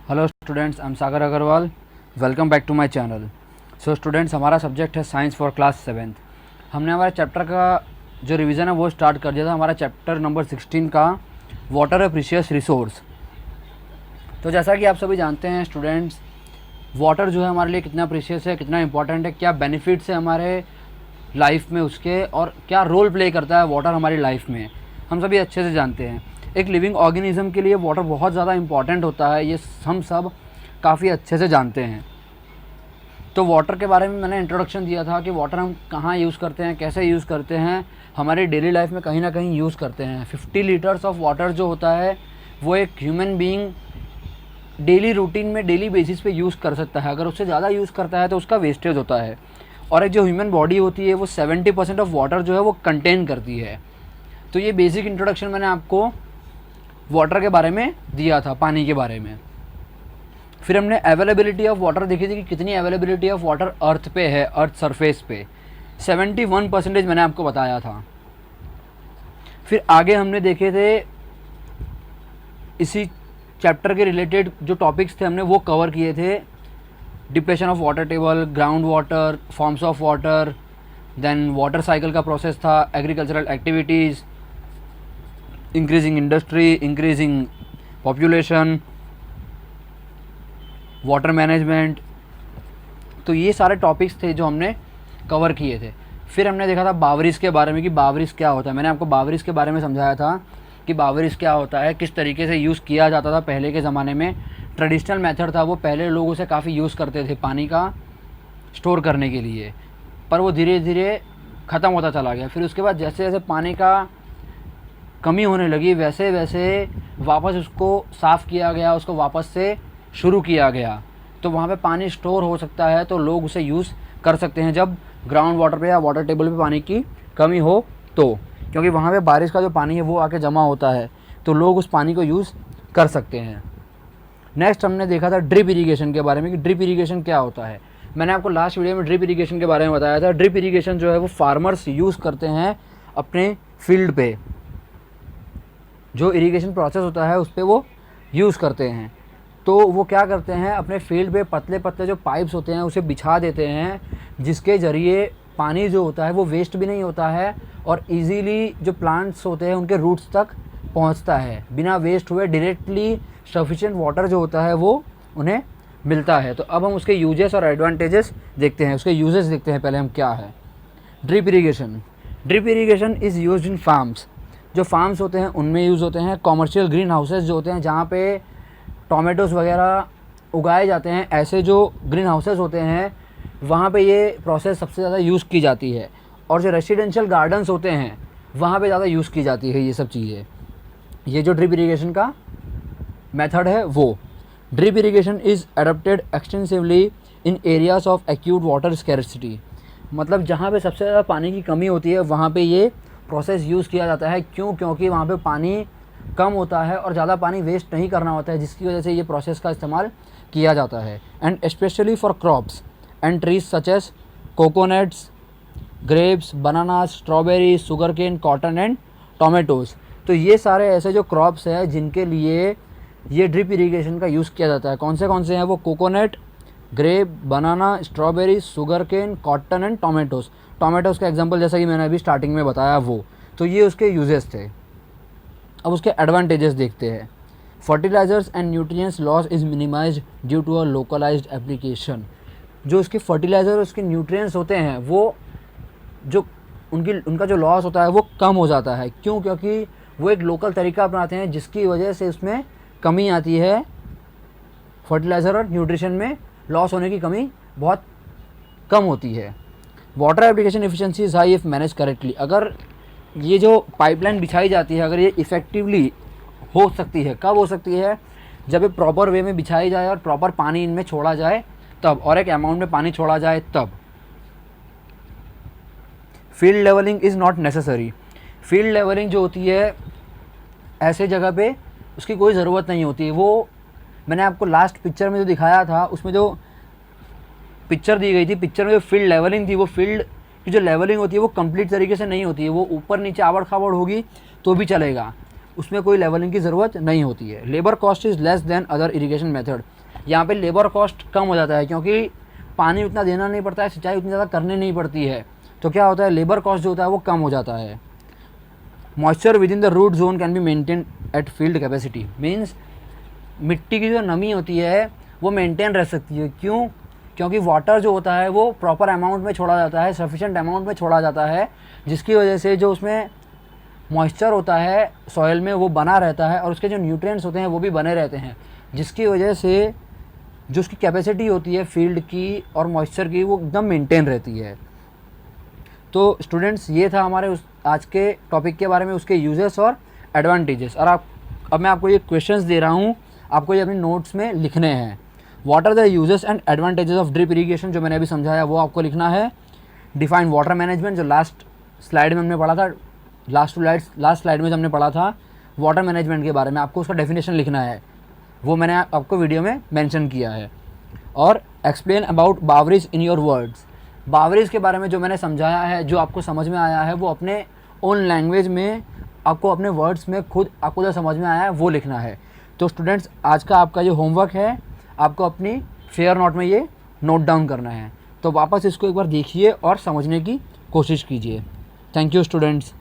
Hello students, I am Sagar Agarwal. Welcome back to my channel. So students, हमारा subject है science for class 7th। हमने हमारे chapter का जो रिवीजन है वो स्टार्ट कर दिया था। हमारा चैप्टर नंबर 16 का वाटर ए प्रीशियस रिसोर्स। तो जैसा कि आप सभी जानते हैं स्टूडेंट्स, वाटर जो है हमारे लिए कितना प्रीशियस है, कितना इंपॉर्टेंट है, क्या बेनिफिट्स है हमारे लाइफ में उसके, और क्या रोल प्ले करता है वाटर हमारी लाइफ में, हम सभी अच्छे से जानते हैं। एक लिविंग ऑर्गेनिज्म के लिए वाटर बहुत ज़्यादा इंपॉर्टेंट होता है, ये हम सब काफ़ी अच्छे से जानते हैं। तो वाटर के बारे में मैंने इंट्रोडक्शन दिया था कि वाटर हम कहाँ यूज़ करते हैं, कैसे यूज़ करते हैं, हमारी डेली लाइफ में कहीं ना कहीं यूज़ करते हैं। 50 लीटर्स ऑफ वाटर जो होता है वो एक ह्यूमन बीइंग डेली रूटीन में डेली बेसिस पे यूज़ कर सकता है। अगर उससे ज़्यादा यूज़ करता है तो उसका वेस्टेज होता है। और एक जो ह्यूमन बॉडी होती है वो 70% ऑफ वाटर जो है वो कंटेन करती है। तो ये बेसिक इंट्रोडक्शन मैंने आपको वाटर के बारे में दिया था, पानी के बारे में। फिर हमने अवेलेबिलिटी ऑफ वाटर देखी थी कि कितनी अवेलेबिलिटी ऑफ वाटर अर्थ पे है, अर्थ सरफेस पे 71% मैंने आपको बताया था। फिर आगे हमने देखे थे इसी चैप्टर के रिलेटेड जो टॉपिक्स थे हमने वो कवर किए थे। Depression of water table, ground water, forms of water, then water cycle का प्रोसेस था, agricultural activities, increasing industry, increasing population, water management. तो ये सारे टॉपिक्स थे जो हमने कवर किए थे। फिर हमने देखा था बावरिश के बारे में कि बावरिश क्या होता है। मैंने आपको बावरिश के बारे में समझाया था कि बावरिश क्या होता है, किस तरीके से यूज़ किया जाता था पहले के ज़माने में। ट्रेडिशनल मेथड था वो, पहले लोग उसे काफ़ी यूज़ करते थे पानी का स्टोर करने के लिए, पर वो धीरे धीरे ख़त्म होता चला गया। फिर उसके बाद जैसे जैसे पानी का कमी होने लगी वैसे वैसे वापस उसको साफ़ किया गया, उसको वापस से शुरू किया गया। तो वहाँ पे पानी स्टोर हो सकता है तो लोग उसे यूज़ कर सकते हैं जब ग्राउंड वाटर पे या वाटर टेबल पे पानी की कमी हो तो, क्योंकि वहाँ पे बारिश का जो पानी है वो आके जमा होता है तो लोग उस पानी को यूज़ कर सकते हैं। नेक्स्ट हमने देखा था ड्रिप इरीगेशन के बारे में कि ड्रिप इरीगेशन क्या होता है। मैंने आपको लास्ट वीडियो में ड्रिप इरीगेशन के बारे में बताया था। ड्रिप इरीगेशन जो है वो फार्मर्स यूज़ करते हैं अपने फील्ड पे, जो इरिगेशन प्रोसेस होता है उस पर वो यूज़ करते हैं। तो वो क्या करते हैं, अपने फील्ड पे पतले पतले जो पाइप्स होते हैं उसे बिछा देते हैं, जिसके ज़रिए पानी जो होता है वो वेस्ट भी नहीं होता है और इजीली जो प्लांट्स होते हैं उनके रूट्स तक पहुंचता है, बिना वेस्ट हुए डायरेक्टली सफिशिएंट वाटर जो होता है वो उन्हें मिलता है। तो अब हम उसके यूजेस और एडवांटेजेस देखते हैं, उसके यूजेस देखते हैं पहले हम क्या है। Drip irrigation. Drip irrigation is used in farms. जो फार्म्स होते हैं उनमें यूज़ होते हैं। कॉमर्शियल ग्रीन हाउसेस जो होते हैं जहाँ पे टोमेटोज़ वगैरह उगाए जाते हैं, ऐसे जो ग्रीन हाउसेस होते हैं वहाँ पे ये प्रोसेस सबसे ज़्यादा यूज़ की जाती है। और जो रेसिडेंशियल गार्डन्स होते हैं वहाँ पे ज़्यादा यूज़ की जाती है ये सब चीज़ें। ये जो ड्रिप इरीगेशन का मेथड है वो। Drip irrigation is adopted extensively in areas of acute water scarcity. मतलब जहाँ पे सबसे ज़्यादा पानी की कमी होती है वहाँ पे ये प्रोसेस यूज़ किया जाता है। क्यों? क्योंकि वहाँ पे पानी कम होता है और ज़्यादा पानी वेस्ट नहीं करना होता है, जिसकी वजह से ये प्रोसेस का इस्तेमाल किया जाता है। And specially for crops and trees such as coconuts, grapes, bananas, strawberry, sugar cane, cotton and tomatoes. तो ये सारे ऐसे जो क्रॉप्स हैं जिनके लिए ये ड्रिप इरीगेशन का यूज़ किया जाता है। कौन से हैं वो? Coconut, grape, banana, strawberry, sugar cane, cotton and tomatoes. Tomatoes का एग्जांपल जैसा कि मैंने अभी स्टार्टिंग में बताया वो। तो ये उसके यूजेस थे। अब उसके एडवांटेजेस देखते हैं। Fertilisers and nutrients loss is minimised due to a localised application. जो उसके फर्टिलाइज़र और उसके न्यूट्रिएंट्स होते हैं वो जो उनका जो लॉस होता है वो कम हो जाता है। क्यों? क्योंकि वो एक लोकल तरीका अपनाते हैं जिसकी वजह से उसमें कमी आती है। फर्टिलाइज़र और न्यूट्रिशन में लॉस होने की कमी बहुत कम होती है। Water application efficiency is high if manage correctly. अगर ये जो पाइपलाइन बिछाई जाती है अगर ये इफ़ेक्टिवली हो सकती है, कब हो सकती है? जब ये प्रॉपर वे में बिछाई जाए और प्रॉपर पानी इनमें छोड़ा जाए तब, और एक अमाउंट में पानी छोड़ा जाए तब। Field levelling is not necessary. Field levelling जो होती है ऐसे जगह पे उसकी कोई ज़रूरत नहीं होती है। वो मैंने आपको लास्ट पिक्चर में जो दिखाया था उसमें जो पिक्चर दी गई थी, पिक्चर में जो फील्ड लेवलिंग थी वो फील्ड की जो लेवलिंग होती है वो कंप्लीट तरीके से नहीं होती है। वो ऊपर नीचे आवड़ खावड़ होगी तो भी चलेगा, उसमें कोई लेवलिंग की ज़रूरत नहीं होती है। Labour cost is less than other irrigation method. यहाँ पे लेबर कॉस्ट कम हो जाता है, क्योंकि पानी उतना देना नहीं पड़ता है, सिंचाई उतनी ज़्यादा करनी नहीं पड़ती है, तो क्या होता है लेबर कॉस्ट जो होता है वो कम हो जाता है। Moisture within the root zone can be maintain at field capacity, means मिट्टी की जो नमी होती है वो मेंटेन रह सकती है। क्यों? क्योंकि वाटर जो होता है वो प्रॉपर अमाउंट में छोड़ा जाता है, सफिशेंट अमाउंट में छोड़ा जाता है, जिसकी वजह से जो उसमें मॉइस्चर होता है सॉइल में वो बना रहता है और उसके जो न्यूट्रिएंट्स होते हैं वो भी बने रहते हैं, जिसकी वजह से जो उसकी कैपेसिटी होती है फील्ड की और मॉइस्चर की वो एकदम मेंटेन रहती है। तो स्टूडेंट्स ये था हमारे उस आज के टॉपिक के बारे में, उसके यूजेस और एडवांटेजेस। और अब मैं आपको ये क्वेश्चंस दे रहा हूँ, आपको ये अपनी नोट्स में लिखने हैं। What are the uses and advantages of drip irrigation, जो मैंने अभी समझाया वो आपको लिखना है। डिफाइन वाटर मैनेजमेंट, जो लास्ट स्लाइड में हमने पढ़ा था, लास्ट स्लाइड में हमने पढ़ा था वाटर मैनेजमेंट के बारे में, आपको उसका डेफिनेशन लिखना है, वो मैंने आपको वीडियो में मेंशन किया है। और एक्सप्लेन अबाउट बावरीज इन योर वर्ड्स, बावरीज के बारे में जो मैंने समझाया है, जो आपको समझ में आया है, वो अपने ओन लैंग्वेज में आपको अपने वर्ड्स में खुद आपको जो समझ में आया है वो लिखना है। तो स्टूडेंट्स आज का आपका ये होमवर्क है, आपको अपनी फेयर नोट में ये नोट डाउन करना है। तो वापस इसको एक बार देखिए और समझने की कोशिश कीजिए। Thank you students.